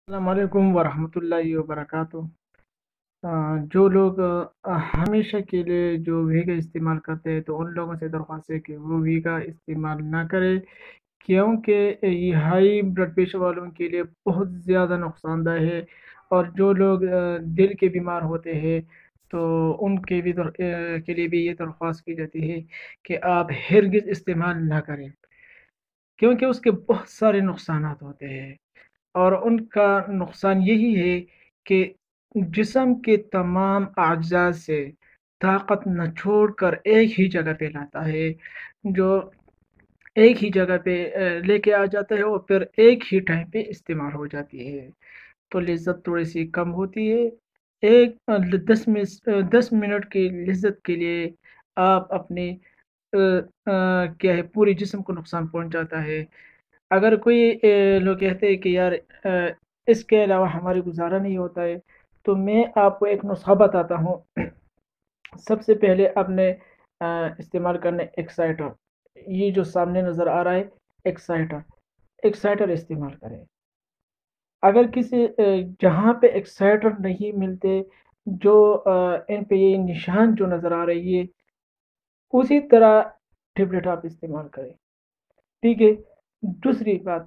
السلام علیکم ورحمۃ اللہ وبرکاتہ۔ جو لوگ ہمیشہ کے لیے جو ویگا استعمال کرتے ہیں تو ان لوگوں سے درخواست ہے کہ وہ ویگا استعمال نہ کرے، کیونکہ یہ ہائی بلڈ پریشر والوں کے لیے بہت زیادہ نقصان دہ ہے۔ اور جو لوگ دل کے بیمار ہوتے ہیں تو ان کے بھی کے لیے بھی یہ درخواست کی جاتی ہے کہ آپ ہرگز استعمال نہ کریں، کیونکہ اس کے بہت سارے نقصانات ہوتے ہیں۔ اور ان کا نقصان یہی ہے کہ جسم کے تمام اعضاء سے طاقت نہ چھوڑ کر ایک ہی جگہ پہ لاتا ہے، جو ایک ہی جگہ پہ لے کے آ جاتا ہے اور پھر ایک ہی ٹائم پہ استعمال ہو جاتی ہے، تو لذت تھوڑی سی کم ہوتی ہے۔ ایک 10 منٹ کی لذت کے لیے آپ اپنے کیا ہے پورے جسم کو نقصان پہنچاتا ہے۔ اگر کوئی لوگ کہتے ہیں کہ یار اس کے علاوہ ہماری گزارا نہیں ہوتا ہے، تو میں آپ کو ایک نسخہ بتاتا ہوں۔ سب سے پہلے آپ نے استعمال کرنا ایکسائٹر، یہ جو سامنے نظر آ رہا ہے ایکسائٹر، ایکسائٹر استعمال کریں۔ اگر کسی جہاں پہ ایکسائٹر نہیں ملتے، جو ان پہ یہ نشان جو نظر آ رہی ہے اسی طرح ٹیبلٹ آپ استعمال کریں، ٹھیک ہے۔ دوسری بات،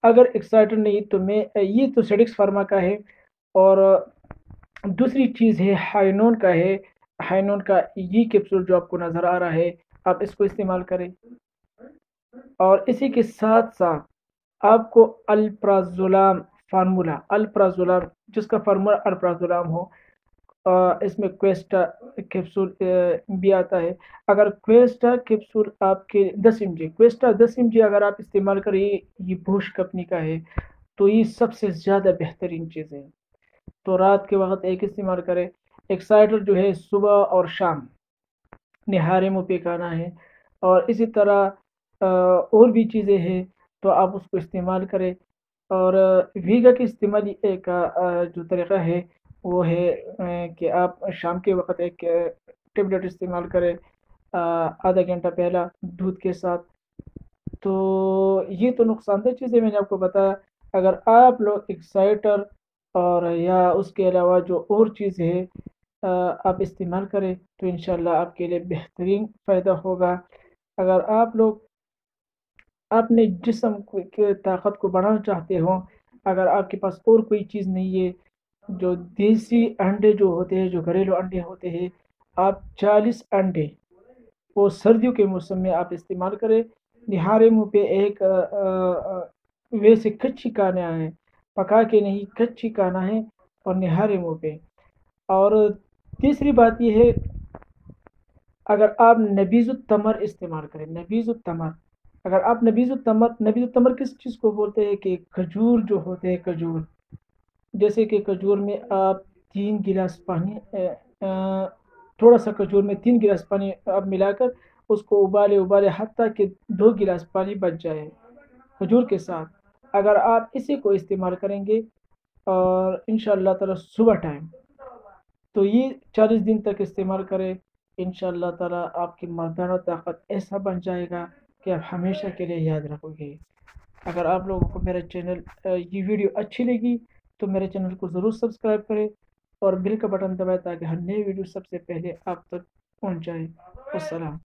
اگر ایکسائٹر نہیں تو میں یہ تو سیڈکس فارما کا ہے، اور دوسری چیز ہے ہائنون کا ہے۔ ہائنون کا یہ کیپسول جو آپ کو نظر آ رہا ہے، آپ اس کو استعمال کریں۔ اور اسی کے ساتھ ساتھ آپ کو الپرازولام فارمولا، الپرازولام جس کا فارمولا الپرازولام ہو، اس میں کویسٹا کیپسول بھی آتا ہے۔ اگر کویسٹا کیپسول آپ کے 10 mg، کویسٹا 10 mg اگر آپ استعمال کریں، یہ بوش کمپنی کا ہے، تو یہ سب سے زیادہ بہترین چیز ہے۔ تو رات کے وقت ایک استعمال کریں۔ ایکسائٹر جو ہے صبح اور شام نہارے منہ پہ کھانا ہے، اور اسی طرح اور بھی چیزیں ہیں تو آپ اس کو استعمال کریں۔ اور ویگا کے استعمال کا جو طریقہ ہے وہ ہے کہ آپ شام کے وقت ایک ٹیبلٹ استعمال کریں آدھا گھنٹہ پہلا دودھ کے ساتھ۔ تو یہ تو نقصان دہ چیزیں میں نے آپ کو بتایا۔ اگر آپ لوگ ایکسائٹر اور یا اس کے علاوہ جو اور چیز ہے آپ استعمال کریں تو انشاءاللہ آپ کے لیے بہترین فائدہ ہوگا۔ اگر آپ لوگ اپنے جسم کی طاقت کو بڑھانا چاہتے ہو، اگر آپ کے پاس اور کوئی چیز نہیں ہے، جو دیسی انڈے جو ہوتے ہیں، جو گھریلو انڈے ہوتے ہیں، آپ 40 انڈے وہ سردیوں کے موسم میں آپ استعمال کریں۔ نہارے منہ پہ ایک ویسے کچی کھانا ہے، پکا کے نہیں، کچی کھانا ہے، اور نہارے منہ پہ۔ اور تیسری بات یہ ہے، اگر آپ نبیذ التمر استعمال کریں، نبیذ التمر، اگر آپ نبیذ التمر کس چیز کو بولتے ہیں کہ کھجور جو ہوتے ہیں، کھجور، جیسے کہ کھجور میں آپ 3 گلاس پانی تھوڑا سا کھجور میں 3 گلاس پانی آپ ملا کر اس کو ابالے حتیٰ کہ 2 گلاس پانی بچ جائے کھجور کے ساتھ، اگر آپ اسی کو استعمال کریں گے اور ان شاء اللہ تعالی صبح ٹائم، تو یہ 40 دن تک استعمال کریں، ان شاء اللہ تعالیٰ آپ کی مردانہ طاقت ایسا بن جائے گا کہ آپ ہمیشہ کے لیے یاد رکھو گے۔ اگر آپ لوگوں کو میرا چینل یہ ویڈیو اچھی لگی تو میرے چینل کو ضرور سبسکرائب کریں اور بیل کا بٹن دبائیں تاکہ ہر نئے ویڈیو سب سے پہلے آپ تک پہنچ جائے۔ السلام۔